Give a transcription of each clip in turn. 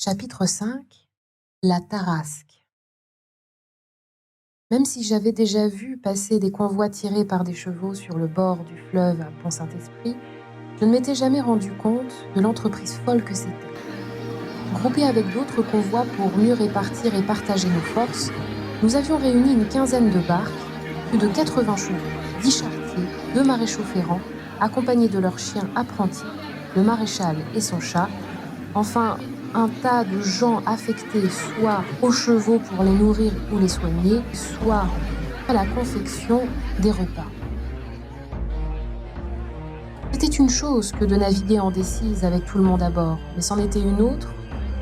Chapitre 5. La Tarasque. Même si j'avais déjà vu passer des convois tirés par des chevaux sur le bord du fleuve à Pont-Saint-Esprit, je ne m'étais jamais rendu compte de l'entreprise folle que c'était. Groupés avec d'autres convois pour mieux répartir et partager nos forces, nous avions réuni une quinzaine de barques, plus de 80 chevaux, 10 charretiers, 2 maréchaux ferrants, accompagnés de leurs chiens apprentis, le maréchal et son chat, enfin un tas de gens affectés soit aux chevaux pour les nourrir ou les soigner, soit à la confection des repas. C'était une chose que de naviguer en décise avec tout le monde à bord, mais c'en était une autre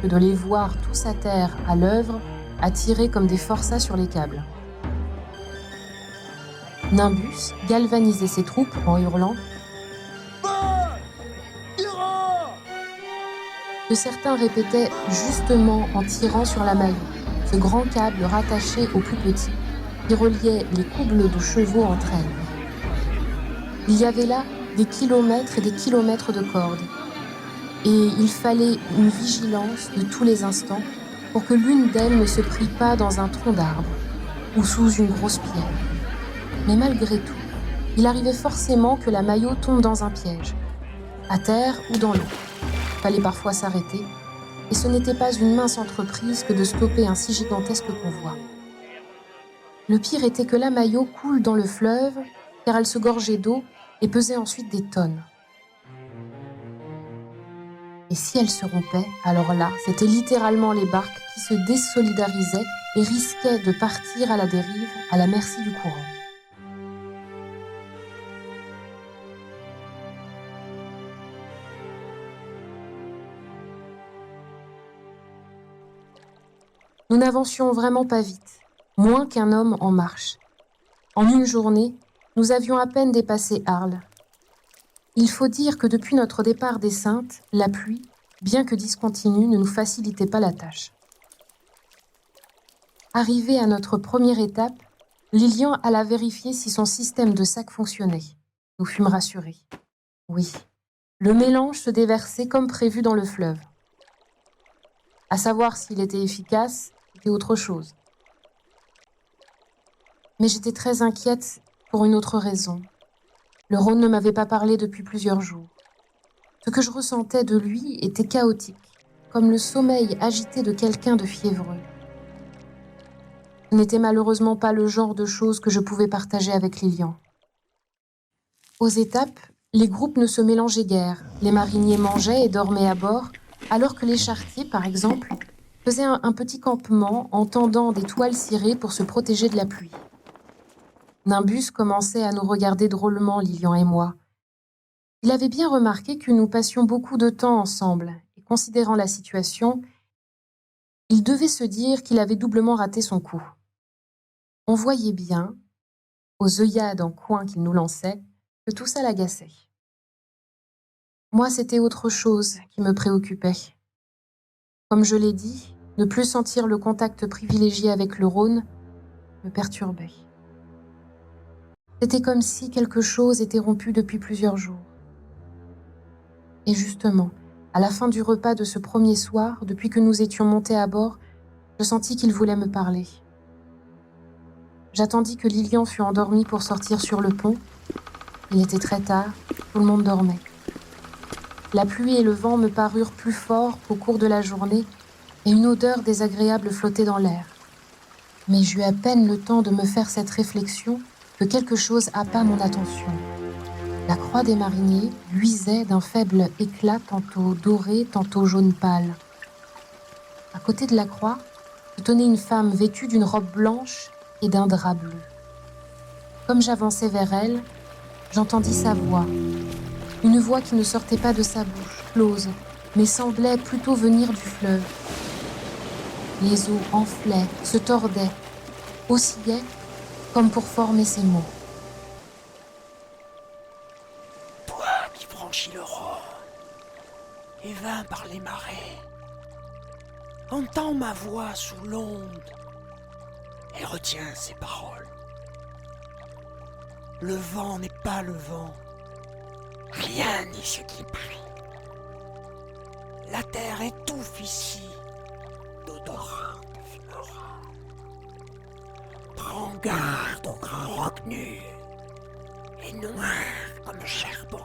que de les voir tous à terre à l'œuvre, à tirer comme des forçats sur les câbles. Nimbus galvanisait ses troupes en hurlant que certains répétaient justement en tirant sur la maille, ce grand câble rattaché au plus petit, qui reliait les couples de chevaux entre elles. Il y avait là des kilomètres et des kilomètres de cordes, et il fallait une vigilance de tous les instants pour que l'une d'elles ne se prît pas dans un tronc d'arbre ou sous une grosse pierre. Mais malgré tout, il arrivait forcément que la maillot tombe dans un piège, à terre ou dans l'eau. Il fallait parfois s'arrêter, et ce n'était pas une mince entreprise que de stopper un si gigantesque convoi. Le pire était que la maillot coule dans le fleuve, car elle se gorgeait d'eau et pesait ensuite des tonnes. Et si elle se rompait, alors là, c'était littéralement les barques qui se désolidarisaient et risquaient de partir à la dérive, à la merci du courant. Nous n'avancions vraiment pas vite, moins qu'un homme en marche. En une journée, nous avions à peine dépassé Arles. Il faut dire que depuis notre départ des Saintes, la pluie, bien que discontinue, ne nous facilitait pas la tâche. Arrivé à notre première étape, Lilian alla vérifier si son système de sac fonctionnait. Nous fûmes rassurés. Oui, le mélange se déversait comme prévu dans le fleuve. À savoir s'il était efficace, c'était autre chose. Mais j'étais très inquiète pour une autre raison. Le Rhône ne m'avait pas parlé depuis plusieurs jours. Ce que je ressentais de lui était chaotique, comme le sommeil agité de quelqu'un de fiévreux. Ce n'était malheureusement pas le genre de choses que je pouvais partager avec Lilian. Aux étapes, les groupes ne se mélangeaient guère. Les mariniers mangeaient et dormaient à bord, alors que les charretiers, par exemple, faisaient un petit campement en tendant des toiles cirées pour se protéger de la pluie. Nimbus commençait à nous regarder drôlement, Lilian et moi. Il avait bien remarqué que nous passions beaucoup de temps ensemble, et considérant la situation, il devait se dire qu'il avait doublement raté son coup. On voyait bien, aux œillades en coin qu'il nous lançait, que tout ça l'agaçait. Moi, c'était autre chose qui me préoccupait. Comme je l'ai dit, ne plus sentir le contact privilégié avec le Rhône me perturbait. C'était comme si quelque chose était rompu depuis plusieurs jours. Et justement, à la fin du repas de ce premier soir, depuis que nous étions montés à bord, je sentis qu'il voulait me parler. J'attendis que Lilian fût endormi pour sortir sur le pont. Il était très tard, tout le monde dormait. La pluie et le vent me parurent plus forts qu'au cours de la journée et une odeur désagréable flottait dans l'air. Mais j'eus à peine le temps de me faire cette réflexion que quelque chose happa mon attention. La croix des mariniers luisait d'un faible éclat tantôt doré, tantôt jaune pâle. À côté de la croix, se tenait une femme vêtue d'une robe blanche et d'un drap bleu. Comme j'avançais vers elle, j'entendis sa voix. Une voix qui ne sortait pas de sa bouche, close, mais semblait plutôt venir du fleuve. Les eaux enflaient, se tordaient, oscillaient, comme pour former ces mots. Toi qui franchis le Rhône et vains par les marais, entends ma voix sous l'onde et retiens ces paroles. Le vent n'est pas le vent, rien n'est ce qui brille. La terre étouffe ici, Laura. Prends garde au grand roc nu et noir comme charbon.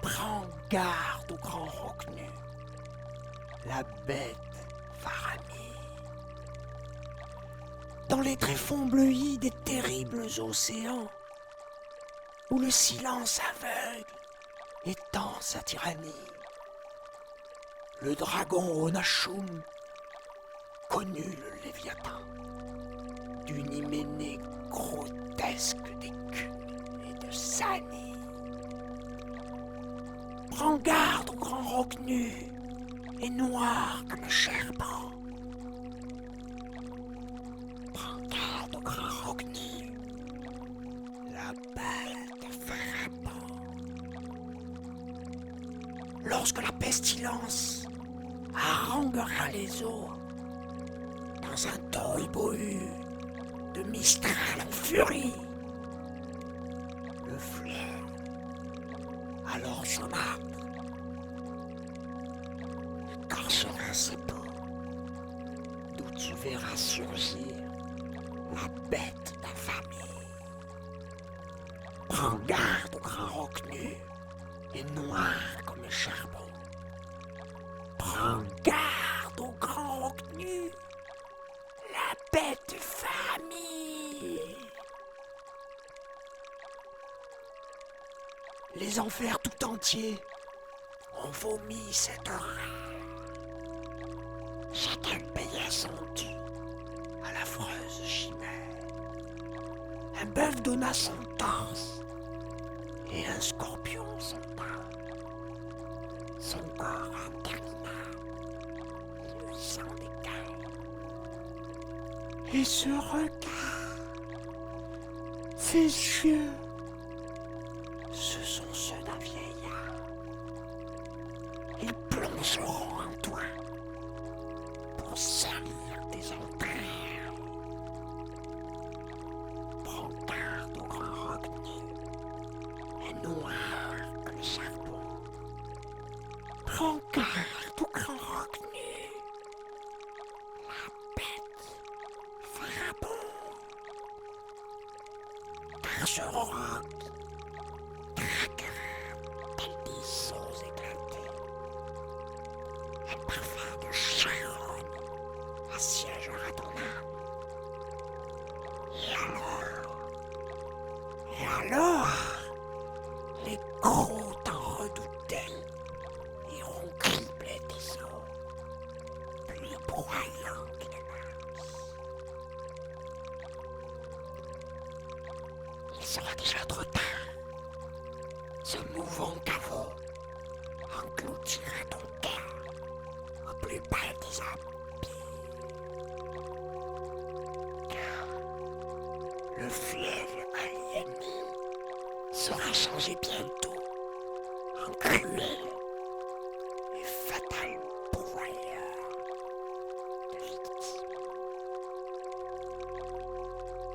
Prends garde au grand roc nu, la bête Faramir. Dans les tréfonds bleuis des terribles océans, où le silence aveugle étend sa tyrannie, le dragon Onashum connut le Léviathan, d'une hyménée grotesque d'écume et de sanie. Prends garde au grand roc nu et noir comme le charbon. Prends garde au grand roc nu, la bête frappant. Lorsque la pestilence haranguera les eaux, dans un tollebohu de Mistral en furie, le fleuve alors jaunâtre écorchera ses peaux, d'où tu verras surgir la bête d'infamie. Prends garde au grand roc nu et noir comme le charbon. Prends garde au grand roc nu, la bête famille. Les enfers tout entiers ont vomi cette horreur. Chacun payait son dû à l'affreuse chimère. Un bœuf donna son torse et un scorpion son âme. Son corps interminable, le sang d'écaille. Et ce regard, ces yeux, ce sont ceux d'un vieillard. Ils plongeront en toi pour salir tes entrailles. Prends garde au grand roc nu et noir comme le charbon. Prends garde au grand roc nu, la bête Farabon. Car ce roc tel des os éclatés. Un parfum de charogne assiégera ton âme. Et alors, les gros t'en redoutés iront cribler tes os, plus broyants qu'une masse. Il sera déjà trop tard. Ce mouvant caveau engloutira ton cœur au plus bas des abîmes. Car le fleuve aliéné sera changé bientôt en cruel et fatal pourvoyeur de victimes.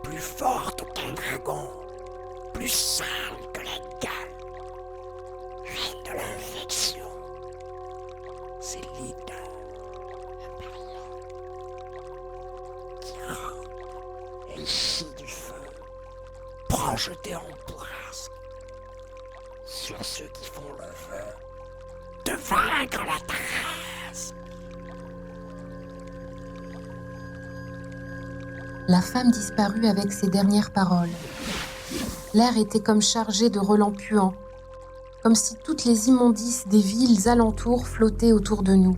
Plus forte qu'un dragon, plus sale que la gale, reine de l'infection, c'est l'hydre impérial qui rampe et chie du feu, projeté en bourrasque sur ceux qui font le vœu de vaincre la Tarasque. La femme disparut avec ces dernières paroles. L'air était comme chargé de relents puants, comme si toutes les immondices des villes alentours flottaient autour de nous.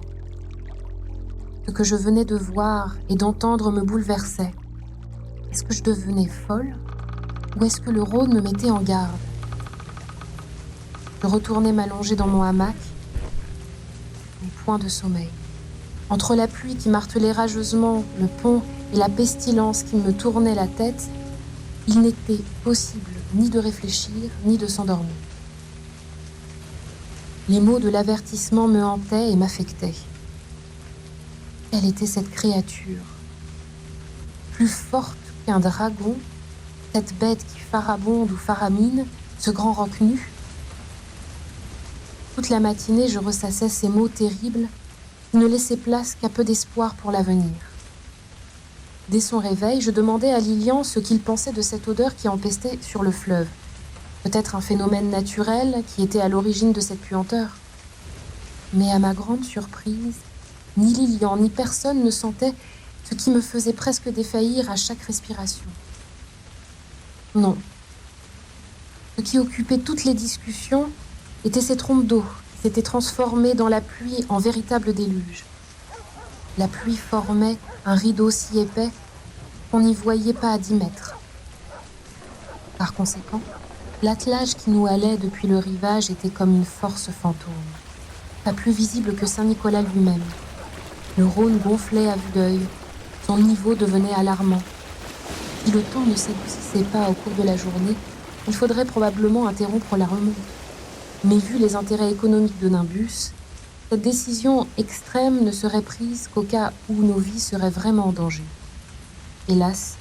Ce que je venais de voir et d'entendre me bouleversait. Est-ce que je devenais folle ou est-ce que le Rhône me mettait en garde? Je retournai m'allonger dans mon hamac, mais point de sommeil. Entre la pluie qui martelait rageusement le pont et la pestilence qui me tournait la tête, il n'était possible ni de réfléchir, ni de s'endormir. Les mots de l'avertissement me hantaient et m'affectaient. Quelle était cette créature? Plus forte qu'un dragon, cette bête qui farabonde ou faramine, ce grand roc nu? Toute la matinée, je ressassais ces mots terribles, qui ne laissait place qu'à peu d'espoir pour l'avenir. Dès son réveil, je demandai à Lilian ce qu'il pensait de cette odeur qui empestait sur le fleuve. Peut-être un phénomène naturel qui était à l'origine de cette puanteur. Mais à ma grande surprise, ni Lilian ni personne ne sentait ce qui me faisait presque défaillir à chaque respiration. Non. Ce qui occupait toutes les discussions étaient ces trompes d'eau qui s'étaient transformées dans la pluie en véritable déluge. La pluie formait un rideau si épais qu'on n'y voyait pas à 10 mètres. Par conséquent, l'attelage qui nous halait depuis le rivage était comme une force fantôme, pas plus visible que Saint-Nicolas lui-même. Le Rhône gonflait à vue d'œil, son niveau devenait alarmant. Si le temps ne s'adoucissait pas au cours de la journée, il faudrait probablement interrompre la remonte. Mais vu les intérêts économiques de Nimbus, cette décision extrême ne serait prise qu'au cas où nos vies seraient vraiment en danger. Hélas,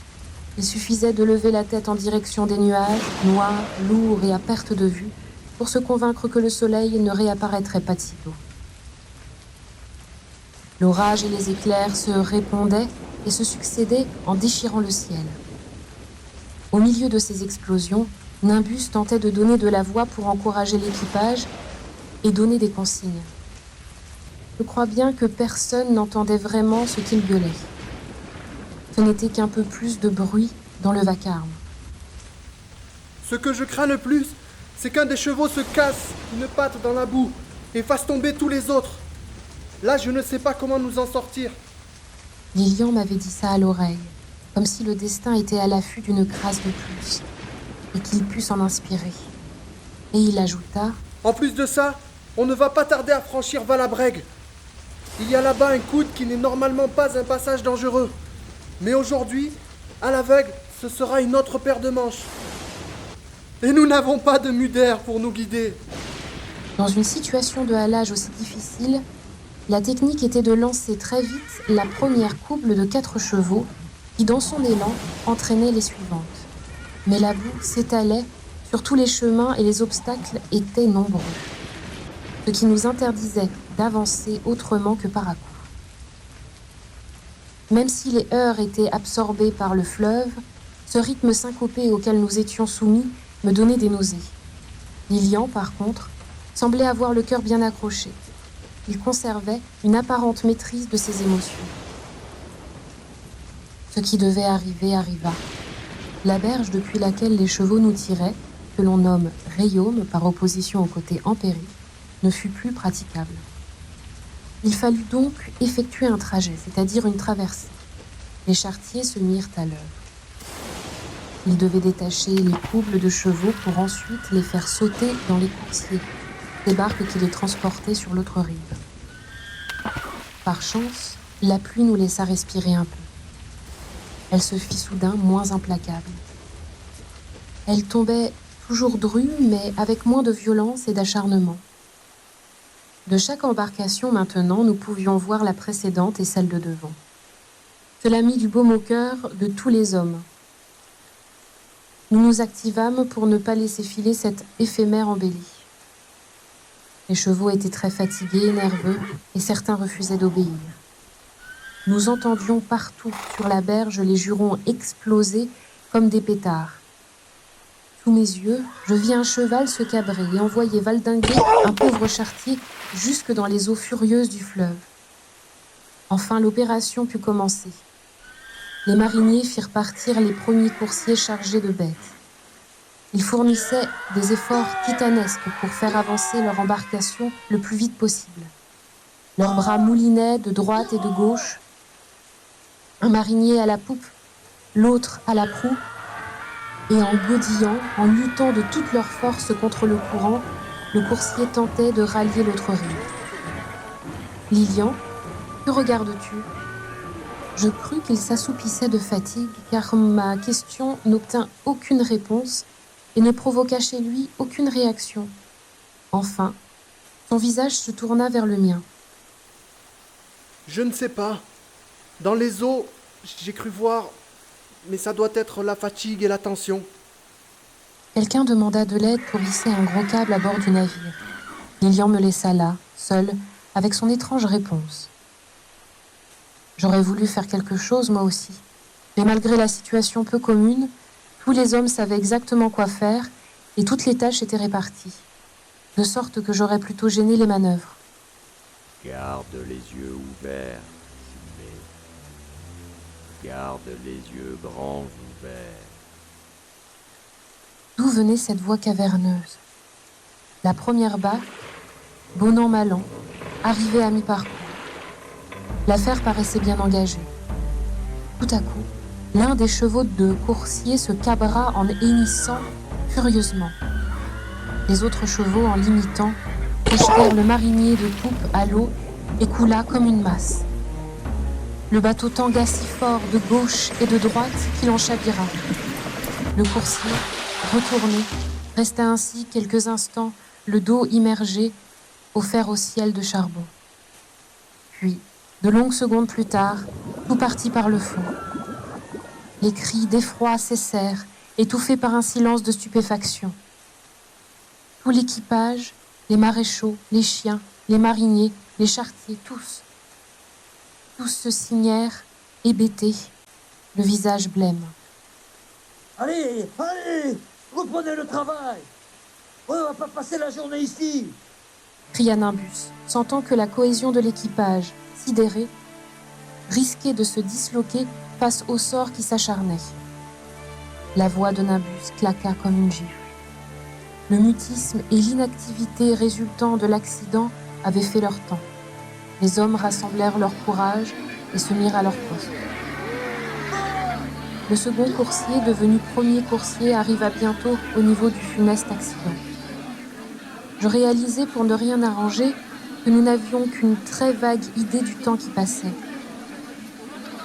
il suffisait de lever la tête en direction des nuages, noirs, lourds et à perte de vue, pour se convaincre que le soleil ne réapparaîtrait pas de sitôt. L'orage et les éclairs se répondaient et se succédaient en déchirant le ciel. Au milieu de ces explosions, Nimbus tentait de donner de la voix pour encourager l'équipage et donner des consignes. Je crois bien que personne n'entendait vraiment ce qu'il gueulait. Ce n'était qu'un peu plus de bruit dans le vacarme. Ce que je crains le plus, c'est qu'un des chevaux se casse une patte dans la boue et fasse tomber tous les autres. Là, je ne sais pas comment nous en sortir. Lilian m'avait dit ça à l'oreille, comme si le destin était à l'affût d'une grâce de plus, et qu'il pût s'en inspirer. Et il ajouta : En plus de ça, on ne va pas tarder à franchir Valabrègue. Il y a là-bas un coude qui n'est normalement pas un passage dangereux. Mais aujourd'hui, à l'aveugle, ce sera une autre paire de manches. Et nous n'avons pas de Muder pour nous guider. Dans une situation de halage aussi difficile, la technique était de lancer très vite la première couple de 4 chevaux qui, dans son élan, entraînait les suivantes. Mais la boue s'étalait sur tous les chemins et les obstacles étaient nombreux, ce qui nous interdisait d'avancer autrement que par à-coups. Même si les heurts étaient absorbés par le fleuve, ce rythme syncopé auquel nous étions soumis me donnait des nausées. Lilian, par contre, semblait avoir le cœur bien accroché. Il conservait une apparente maîtrise de ses émotions. Ce qui devait arriver arriva. La berge depuis laquelle les chevaux nous tiraient, que l'on nomme Rayaume par opposition au côté empéri, ne fut plus praticable. Il fallut donc effectuer un trajet, c'est-à-dire une traversée. Les charretiers se mirent à l'œuvre. Ils devaient détacher les couples de chevaux pour ensuite les faire sauter dans les coursiers, des barques qui les transportaient sur l'autre rive. Par chance, la pluie nous laissa respirer un peu. Elle se fit soudain moins implacable. Elle tombait toujours drue, mais avec moins de violence et d'acharnement. De chaque embarcation maintenant, nous pouvions voir la précédente et celle de devant. Cela mit du baume au cœur de tous les hommes. Nous nous activâmes pour ne pas laisser filer cette éphémère embellie. Les chevaux étaient très fatigués, nerveux, et certains refusaient d'obéir. Nous entendions partout sur la berge les jurons exploser comme des pétards. Sous mes yeux, je vis un cheval se cabrer et envoyer valdinguer un pauvre charretier jusque dans les eaux furieuses du fleuve. Enfin, l'opération put commencer. Les mariniers firent partir les premiers coursiers chargés de bêtes. Ils fournissaient des efforts titanesques pour faire avancer leur embarcation le plus vite possible. Leurs bras moulinaient de droite et de gauche. Un marinier à la poupe, l'autre à la proue, et en godillant, en luttant de toutes leurs forces contre le courant, le coursier tentait de rallier l'autre rive. Lilian, que regardes-tu ? Je crus qu'il s'assoupissait de fatigue, car ma question n'obtint aucune réponse et ne provoqua chez lui aucune réaction. Enfin, son visage se tourna vers le mien. Je ne sais pas. Dans les eaux, j'ai cru voir, mais ça doit être la fatigue et la tension. Quelqu'un demanda de l'aide pour hisser un gros câble à bord du navire. Lilian me laissa là, seul, avec son étrange réponse. J'aurais voulu faire quelque chose, moi aussi. Mais malgré la situation peu commune, tous les hommes savaient exactement quoi faire et toutes les tâches étaient réparties. De sorte que j'aurais plutôt gêné les manœuvres. Garde les yeux ouverts, Simé. Garde les yeux grands ouverts. D'où venait cette voix caverneuse? La première bas, bon an mal an, arrivait à mi-parcours. L'affaire paraissait bien engagée. Tout à coup, l'un des chevaux de coursier se cabra en hennissant furieusement. Les autres chevaux, en l'imitant, jetèrent le marinier de poupe à l'eau et coula comme une masse. Le bateau tangua si fort de gauche et de droite qu'il en chavira. Le coursier, retourné, resta ainsi quelques instants, le dos immergé, offert au ciel de charbon. Puis, de longues secondes plus tard, tout partit par le fond. Les cris d'effroi cessèrent, étouffés par un silence de stupéfaction. Tout l'équipage, les maréchaux, les chiens, les mariniers, les charretiers, tous se signèrent, hébétés, le visage blême. Allez, reprenez le travail. On ne va pas passer la journée ici. Cria Nimbus, sentant que la cohésion de l'équipage, sidéré, risquait de se disloquer face au sort qui s'acharnait. La voix de Nimbus claqua comme une gifle. Le mutisme et l'inactivité résultant de l'accident avaient fait leur temps. Les hommes rassemblèrent leur courage et se mirent à leur poste. Le second coursier, devenu premier coursier, arriva bientôt au niveau du funeste accident. Je réalisai, pour ne rien arranger, que nous n'avions qu'une très vague idée du temps qui passait.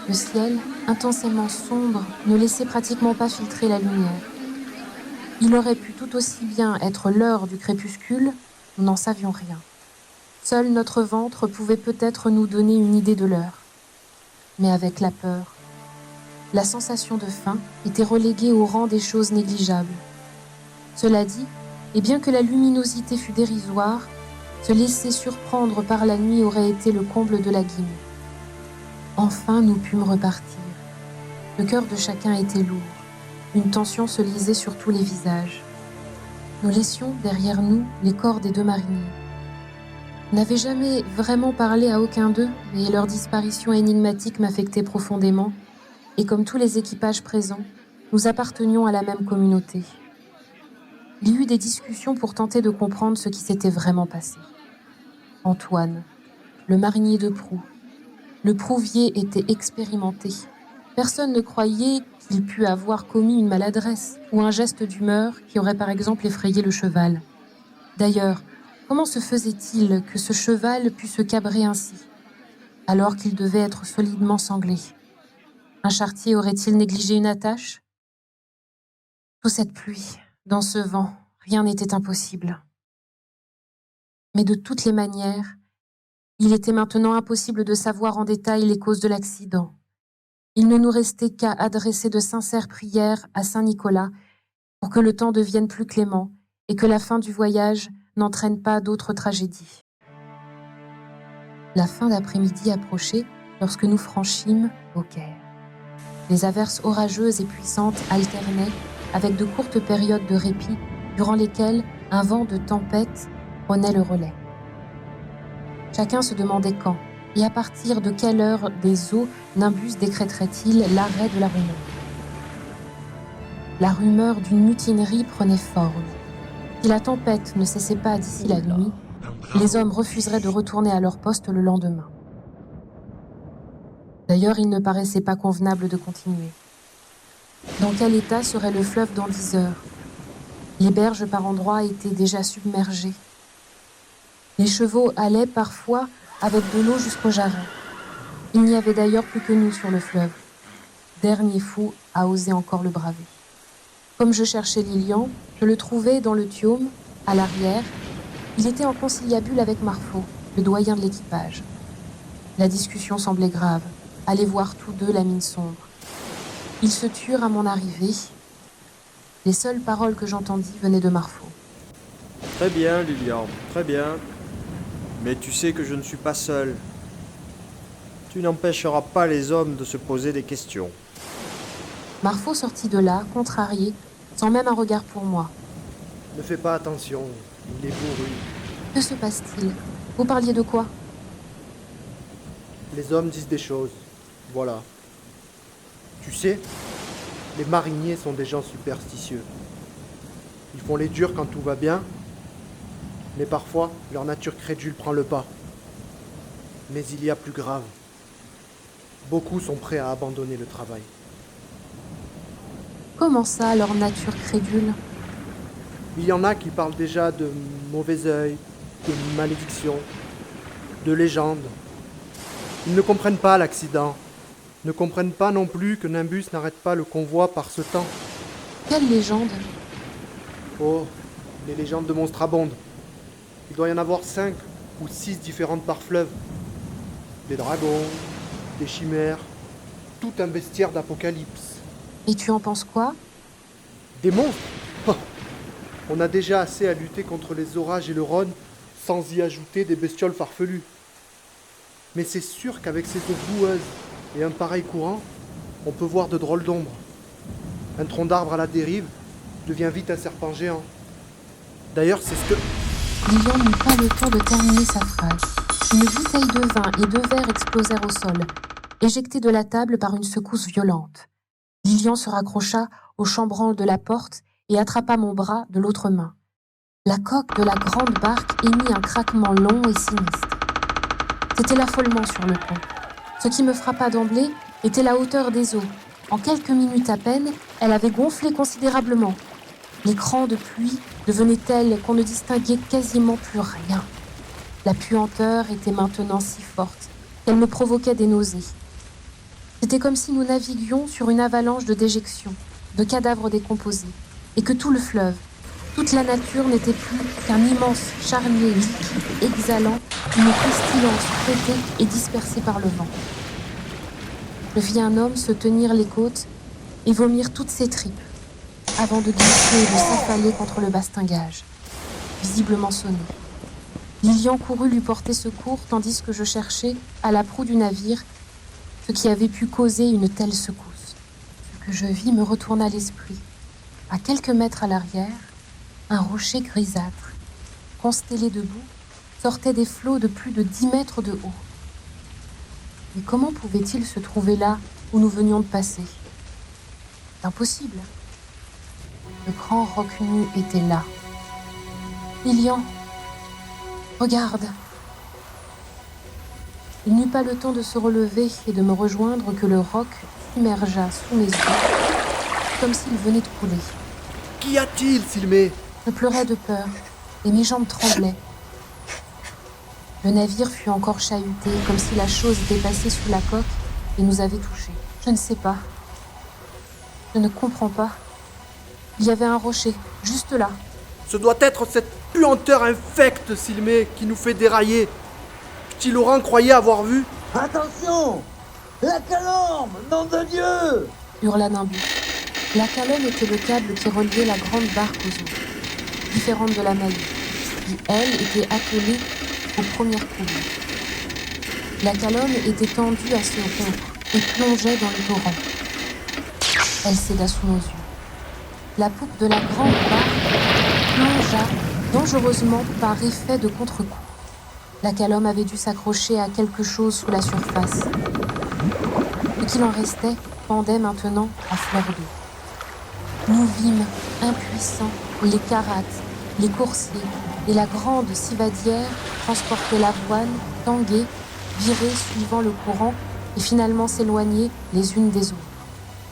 Le ciel, intensément sombre, ne laissait pratiquement pas filtrer la lumière. Il aurait pu tout aussi bien être l'heure du crépuscule, nous n'en savions rien. Seul notre ventre pouvait peut-être nous donner une idée de l'heure. Mais avec la peur, la sensation de faim était reléguée au rang des choses négligeables. Cela dit, et bien que la luminosité fût dérisoire, se laisser surprendre par la nuit aurait été le comble de la guine. Enfin, nous pûmes repartir. Le cœur de chacun était lourd. Une tension se lisait sur tous les visages. Nous laissions derrière nous les corps des deux mariniers. Je n'avais jamais vraiment parlé à aucun d'eux, mais leur disparition énigmatique m'affectait profondément, et comme tous les équipages présents, nous appartenions à la même communauté. Il y eut des discussions pour tenter de comprendre ce qui s'était vraiment passé. Antoine, le marinier de proue, le prouvier était expérimenté. Personne ne croyait qu'il pût avoir commis une maladresse ou un geste d'humeur qui aurait par exemple effrayé le cheval. D'ailleurs, comment se faisait-il que ce cheval pût se cabrer ainsi, alors qu'il devait être solidement sanglé? Un charretier aurait-il négligé une attache? Sous cette pluie, dans ce vent, rien n'était impossible. Mais de toutes les manières, il était maintenant impossible de savoir en détail les causes de l'accident. Il ne nous restait qu'à adresser de sincères prières à Saint Nicolas pour que le temps devienne plus clément et que la fin du voyage n'entraîne pas d'autres tragédies. La fin d'après-midi approchait lorsque nous franchîmes Beaucaire. Les averses orageuses et puissantes alternaient avec de courtes périodes de répit durant lesquelles un vent de tempête prenait le relais. Chacun se demandait quand et à partir de quelle heure des eaux Nimbus décréterait-il l'arrêt de la rumeur. La rumeur d'une mutinerie prenait forme. Si la tempête ne cessait pas d'ici la nuit, les hommes refuseraient de retourner à leur poste le lendemain. D'ailleurs, il ne paraissait pas convenable de continuer. Dans quel état serait le fleuve dans 10 heures? Les berges par endroits étaient déjà submergées. Les chevaux allaient parfois avec de l'eau jusqu'au jarret. Il n'y avait d'ailleurs plus que nous sur le fleuve. Dernier fou à oser encore le braver. Comme je cherchais Lilian, je le trouvai dans le tiaume, à l'arrière. Il était en conciliabule avec Marfo, le doyen de l'équipage. La discussion semblait grave. Allaient voir tous deux la mine sombre. Ils se turent à mon arrivée. Les seules paroles que j'entendis venaient de Marfo. Très bien, Lilian, très bien. Mais tu sais que je ne suis pas seul. Tu n'empêcheras pas les hommes de se poser des questions. Marfo sortit de là, contrarié, sans même un regard pour moi. Ne fais pas attention, il est bourru. Que se passe-t-il? Vous parliez de quoi? Les hommes disent des choses. Voilà. Tu sais, les mariniers sont des gens superstitieux. Ils font les durs quand tout va bien, mais parfois leur nature crédule prend le pas. Mais il y a plus grave. Beaucoup sont prêts à abandonner le travail. Comment ça, leur nature crédule? Il y en a qui parlent déjà de mauvais œil, de malédiction, de légende. Ils ne comprennent pas l'accident, ne comprennent pas non plus que Nimbus n'arrête pas le convoi par ce temps. Quelle légende? Oh, les légendes de monstres abondent. Il doit y en avoir 5 ou 6 différentes par fleuve. Des dragons, des chimères, tout un bestiaire d'apocalypse. Et tu en penses quoi? Des monstres? Oh, on a déjà assez à lutter contre les orages et le Rhône sans y ajouter des bestioles farfelues. Mais c'est sûr qu'avec ces eaux boueuses et un pareil courant, on peut voir de drôles d'ombres. Un tronc d'arbre à la dérive devient vite un serpent géant. D'ailleurs, c'est ce que... Lilian n'eut pas le temps de terminer sa phrase. Une bouteille de vin et 2 verres explosèrent au sol, éjectés de la table par une secousse violente. Lilian se raccrocha au chambranle de la porte et attrapa mon bras de l'autre main. La coque de la grande barque émit un craquement long et sinistre. C'était l'affolement sur le pont. Ce qui me frappa d'emblée était la hauteur des eaux. En quelques minutes à peine, elle avait gonflé considérablement. Les crans de pluie devenaient tels qu'on ne distinguait quasiment plus rien. La puanteur était maintenant si forte qu'elle me provoquait des nausées. C'était comme si nous naviguions sur une avalanche de déjections, de cadavres décomposés, et que tout le fleuve, toute la nature n'était plus qu'un immense charnier liquide exhalant une pestilence fouettée et dispersée par le vent. Je vis un homme se tenir les côtes et vomir toutes ses tripes, avant de glisser et de s'affaler contre le bastingage, visiblement sonné. Lilian courut lui porter secours tandis que je cherchais, à la proue du navire, ce qui avait pu causer une telle secousse. Ce que je vis me retourna l'esprit. À quelques mètres à l'arrière, un rocher grisâtre, constellé debout, sortait des flots de plus de 10 mètres de haut. Mais comment pouvait-il se trouver là où nous venions de passer? Impossible. Le grand roc nu était là. Lilian, regarde. Il n'eut pas le temps de se relever et de me rejoindre que le roc s'immergea sous mes yeux, comme s'il venait de couler. Qu'y a-t-il, Silmé? Je pleurais de peur et mes jambes tremblaient. Le navire fut encore chahuté, comme si la chose était passée sous la coque et nous avait touchés. Je ne sais pas. Je ne comprends pas. Il y avait un rocher, juste là. Ce doit être cette puanteur infecte, Silmé, qui nous fait dérailler. Petit Laurent croyait avoir vu. Attention! La calambe! Nom de Dieu! Hurla Nimbus. La calonne était le câble qui reliait la grande barque aux eaux, différente de la Maï, qui, elle, était attelée aux premières coulées. La calonne était tendue à se rompre et plongeait dans le torrent. Elle céda sous nos yeux. La poupe de la grande barque plongea dangereusement par effet de contre-coup. La calome avait dû s'accrocher à quelque chose sous la surface. Ce qu'il en restait pendait maintenant à fleur d'eau. Nous vîmes, impuissants, les carates, les coursiers et la grande civadière transporter l'avoine, tanguer, virer suivant le courant et finalement s'éloigner les unes des autres.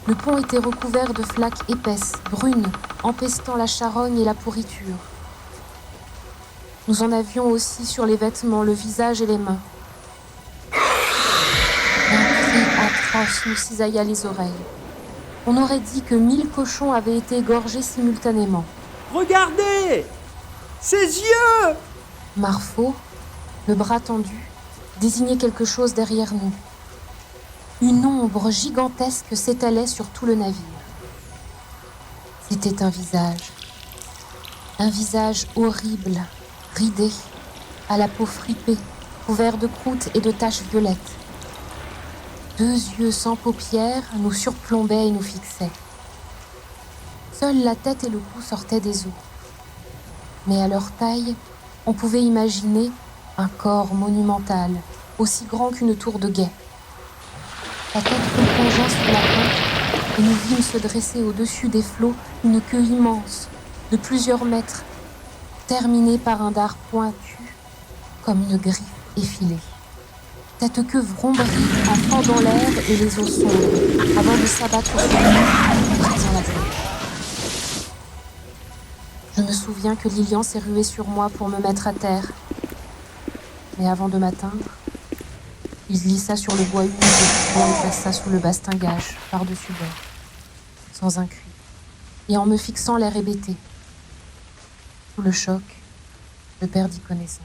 Le pont était recouvert de flaques épaisses, brunes, empestant la charogne et la pourriture. Nous en avions aussi sur les vêtements, le visage et les mains. Un cri atroce nous cisailla les oreilles. On aurait dit que 1000 cochons avaient été égorgés simultanément. Regardez! Ses yeux! Marfo, le bras tendu, désignait quelque chose derrière nous. Une ombre gigantesque s'étalait sur tout le navire. C'était un visage horrible, ridé, à la peau fripée, couvert de croûtes et de taches violettes. 2 yeux sans paupières nous surplombaient et nous fixaient. Seule la tête et le cou sortaient des eaux. Mais à leur taille, on pouvait imaginer un corps monumental, aussi grand qu'une tour de guet. La tête replongea sous la pointe et nous vîmes se dresser au-dessus des flots une queue immense, de plusieurs mètres, terminée par un dard pointu comme une griffe effilée. Cette queue vrombrit en fendant l'air et les eaux sombres avant de s'abattre sur nous, brisant la terre. Je me souviens que Lilian s'est rué sur moi pour me mettre à terre. Mais avant de m'atteindre, il glissa sur le bois humide et me passa sous le bastingage, par-dessus bord, sans un cri, et en me fixant l'air hébété. Sous le choc, je perdis connaissance.